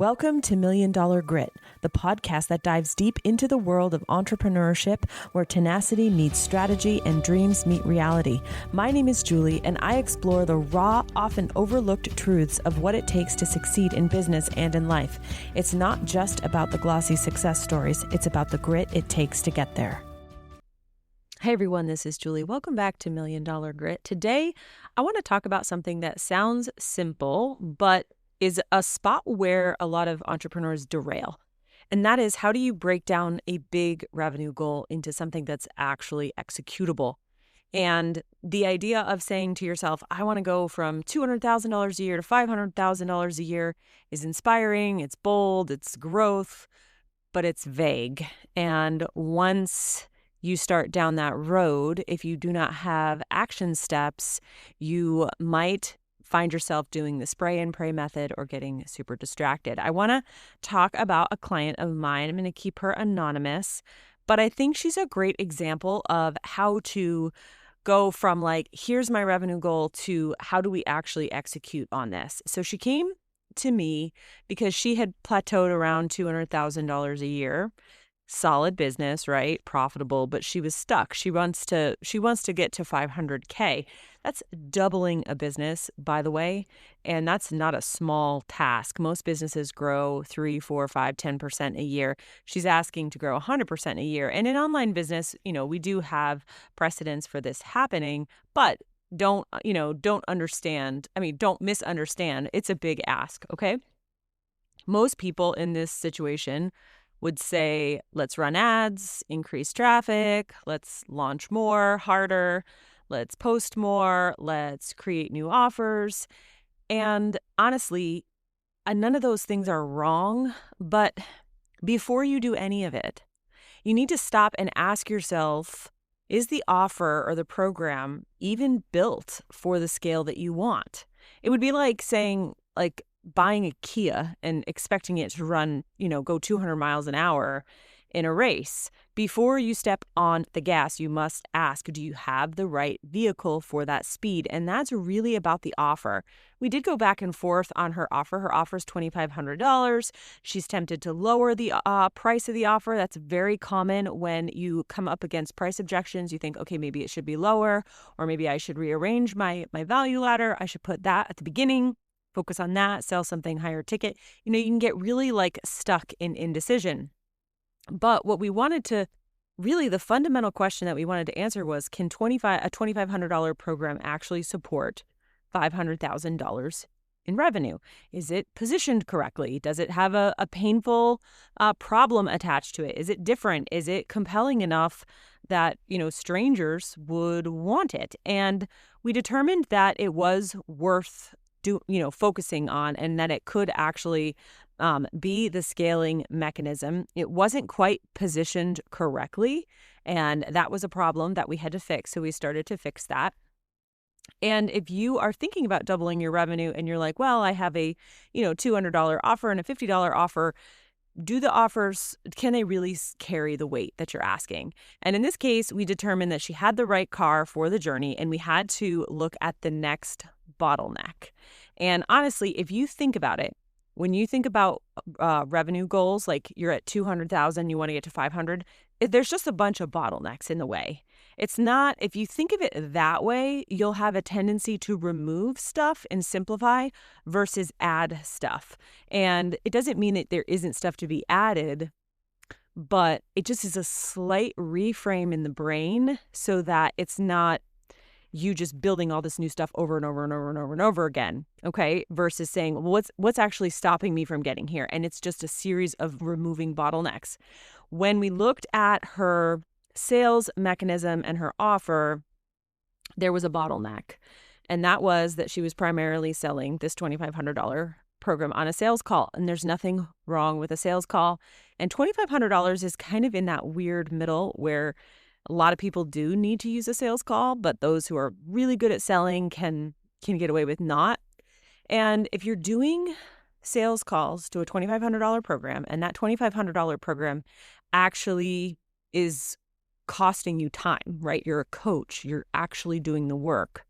Welcome to Million Dollar Grit, the podcast that dives deep into the world of entrepreneurship where tenacity meets strategy and dreams meet reality. My name is Julie, and I explore the raw, often overlooked truths of what it takes to succeed in business and in life. It's not just about the glossy success stories, it's about the grit it takes to get there. Hey everyone, this is Julie. Welcome back to Million Dollar Grit. Today, I want to talk about something that sounds simple, but is a spot where a lot of entrepreneurs derail. And that is, how do you break down a big revenue goal into something that's actually executable? And the idea of saying to yourself, I want to go from $200,000 a year to $500,000 a year is inspiring, it's bold, it's growth, but it's vague. And once you start down that road, if you do not have action steps, you might find yourself doing the spray and pray method or getting super distracted. I want to talk about a client of mine. I'm going to keep her anonymous, but I think she's a great example of how to go from like, here's my revenue goal to how do we actually execute on this. So she came to me because she had plateaued around $200,000 a year. Solid business, right? Profitable, but she was stuck. She wants to get to 500K. That's doubling a business, by the way, and that's not a small task. Most businesses grow 3, 4, 5, 10% a year. She's asking to grow 100% a year. And in online business, we do have precedents for this happening, but don't misunderstand. It's a big ask, okay? Most people in this situation would say, let's run ads, increase traffic, let's launch more, harder, let's post more, let's create new offers. And honestly, none of those things are wrong, but before you do any of it, you need to stop and ask yourself, is the offer or the program even built for the scale that you want? It would be like saying, buying a Kia and expecting it to run, go 200 miles an hour in a race. Before you step on the gas, you must ask, do you have the right vehicle for that speed? And that's really about the offer. We did go back and forth on her offer. Her offer is $2,500. She's tempted to lower the price of the offer. That's very common when you come up against price objections. You think, okay, maybe it should be lower, or maybe I should rearrange my value ladder. I should put that at the beginning. Focus on that, sell something higher ticket. You can get really stuck in indecision. But what we wanted to the fundamental question that we wanted to answer was, can a $2,500 program actually support $500,000 in revenue? Is it positioned correctly? Does it have a painful problem attached to it? Is it different? Is it compelling enough that, strangers would want it? And we determined that it was worth focusing on, and that it could actually be the scaling mechanism. It wasn't quite positioned correctly, and that was a problem that we had to fix. So we started to fix that. And if you are thinking about doubling your revenue and you're like, well, I have a $200 offer and a $50 offer, do the offers, can they really carry the weight that you're asking? And in this case, we determined that she had the right car for the journey, and we had to look at the next bottleneck. And honestly, if you think about it, when you think about revenue goals, like you're at 200,000, you want to get to 500, there's just a bunch of bottlenecks in the way. It's not, if you think of it that way, you'll have a tendency to remove stuff and simplify versus add stuff. And it doesn't mean that there isn't stuff to be added, but it just is a slight reframe in the brain so that it's not you just building all this new stuff over and over and over and over and over again, okay? Versus saying, well, what's actually stopping me from getting here? And it's just a series of removing bottlenecks. When we looked at her sales mechanism and her offer, there was a bottleneck. And that was that she was primarily selling this $2,500 program on a sales call. And there's nothing wrong with a sales call. And $2,500 is kind of in that weird middle where a lot of people do need to use a sales call, but those who are really good at selling can get away with not. And if you're doing sales calls to a $2,500 program, and that $2,500 program actually is costing you time, right? You're a coach, you're actually doing the work.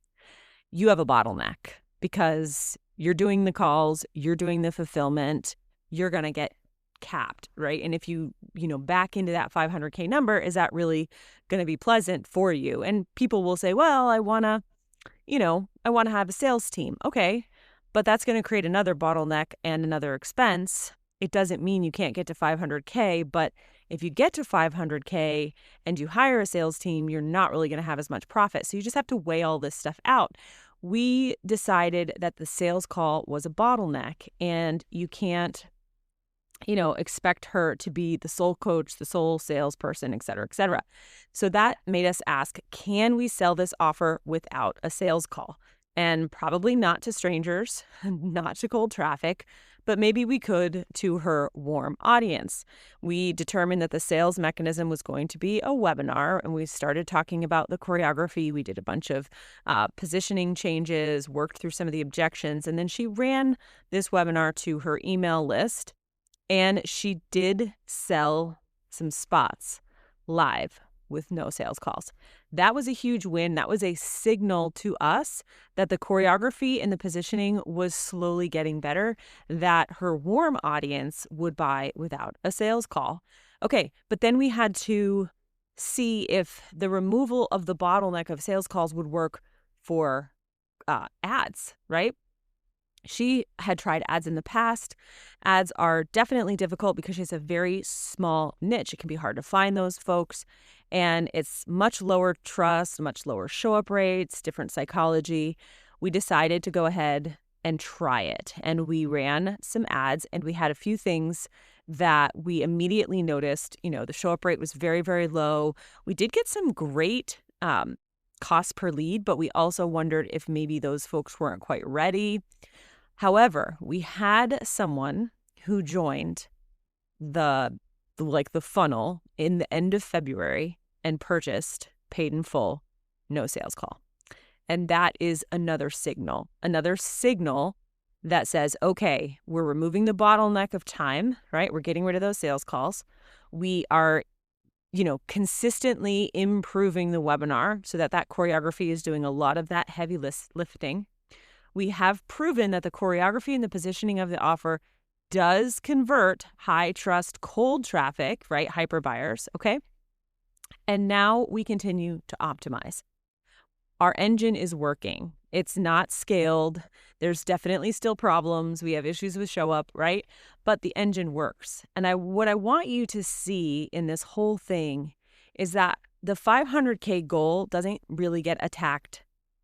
You have a bottleneck because you're doing the calls, you're doing the fulfillment, you're going to get capped, right? And if you back into that 500K number, is that really going to be pleasant for you? And people will say, well, I want to have a sales team. Okay, but that's going to create another bottleneck and another expense. It doesn't mean you can't get to 500K, but if you get to 500K and you hire a sales team, you're not really going to have as much profit. So you just have to weigh all this stuff out. We decided that the sales call was a bottleneck, and you can't expect her to be the sole coach, the sole salesperson, et cetera, et cetera. So that made us ask, can we sell this offer without a sales call? And probably not to strangers, not to cold traffic, but maybe we could to her warm audience. We determined that the sales mechanism was going to be a webinar, and we started talking about the choreography. We did a bunch of positioning changes, worked through some of the objections, and then she ran this webinar to her email list. And she did sell some spots live with no sales calls. That was a huge win. That was a signal to us that the choreography and the positioning was slowly getting better, that her warm audience would buy without a sales call. Okay, but then we had to see if the removal of the bottleneck of sales calls would work for ads, right? She had tried ads in the past. Ads are definitely difficult because she has a very small niche. It can be hard to find those folks, and it's much lower trust, much lower show-up rates, different psychology. We decided to go ahead and try it, and we ran some ads, and we had a few things that we immediately noticed. The show-up rate was very, very low. We did get some great cost per lead, but we also wondered if maybe those folks weren't quite ready. However, we had someone who joined the funnel in the end of February and purchased, paid in full, no sales call. And that is another signal that says, okay, we're removing the bottleneck of time, right? We're getting rid of those sales calls. We are, consistently improving the webinar so that choreography is doing a lot of that heavy lifting. We have proven that the choreography and the positioning of the offer does convert high trust cold traffic, right? Hyper buyers, okay? And now we continue to optimize. Our engine is working. It's not scaled. There's definitely still problems. We have issues with show up, right? But the engine works. And what I want you to see in this whole thing is that the 500K goal doesn't really get attacked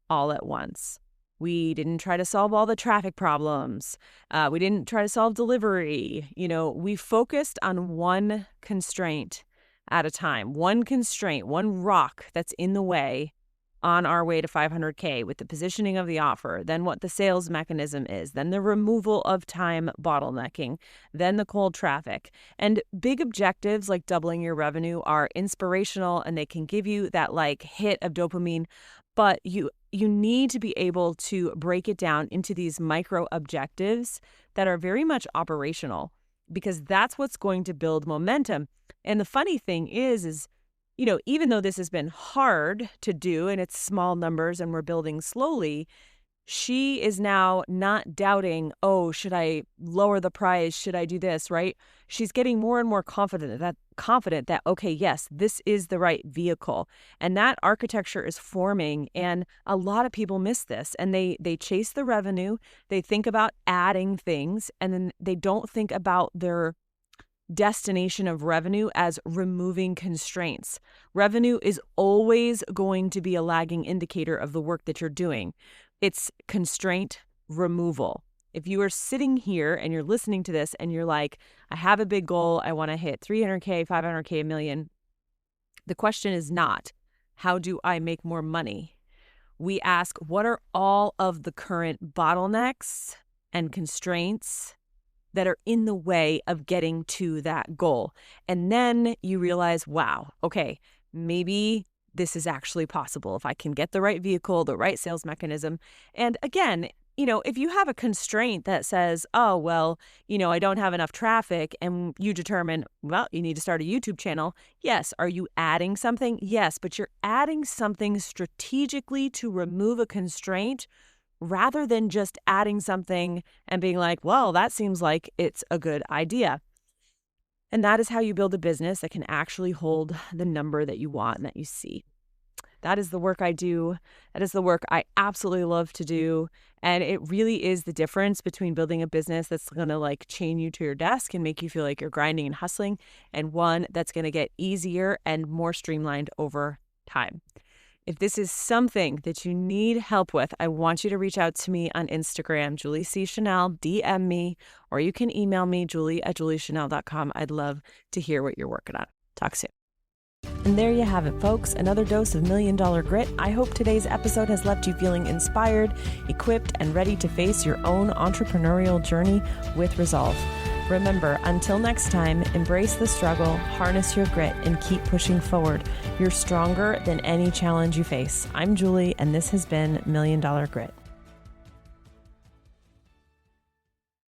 all at once. We didn't try to solve all the traffic problems. We didn't try to solve delivery. We focused on one constraint at a time, one constraint, one rock that's in the way on our way to 500K with the positioning of the offer, then what the sales mechanism is, then the removal of time bottlenecking, then the cold traffic. And big objectives like doubling your revenue are inspirational, and they can give you that hit of dopamine, but you need to be able to break it down into these micro objectives that are very much operational, because that's what's going to build momentum. And the funny thing is even though this has been hard to do and it's small numbers and we're building slowly, she is now not doubting, oh, should I lower the price? Should I do this, right? She's getting more and more confident that, okay, yes, this is the right vehicle. And that architecture is forming. And a lot of people miss this, and they chase the revenue. They think about adding things, and then they don't think about their destination of revenue as removing constraints. Revenue is always going to be a lagging indicator of the work that you're doing. It's constraint removal. If you are sitting here and you're listening to this and you're like, I have a big goal, I want to hit 300K, 500K, a million. The question is not, how do I make more money? We ask, what are all of the current bottlenecks and constraints that are in the way of getting to that goal? And then you realize, wow, okay, maybe this is actually possible if I can get the right vehicle, the right sales mechanism. And again, if you have a constraint that says, oh, well, I don't have enough traffic, and you determine, well, you need to start a YouTube channel. Yes. Are you adding something? Yes. But you're adding something strategically to remove a constraint rather than just adding something and being like, well, that seems like it's a good idea. And that is how you build a business that can actually hold the number that you want and that you see. That is the work I do. That is the work I absolutely love to do. And it really is the difference between building a business that's going to like chain you to your desk and make you feel like you're grinding and hustling, and one that's going to get easier and more streamlined over time. If this is something that you need help with, I want you to reach out to me on Instagram, Julie C. Chanel, DM me, or you can email me, julie@juliechanel.com. I'd love to hear what you're working on. Talk soon. And there you have it, folks. Another dose of $1 Million Grit. I hope today's episode has left you feeling inspired, equipped, and ready to face your own entrepreneurial journey with resolve. Remember, until next time, embrace the struggle, harness your grit, and keep pushing forward. You're stronger than any challenge you face. I'm Julie, and this has been $1 Million Grit.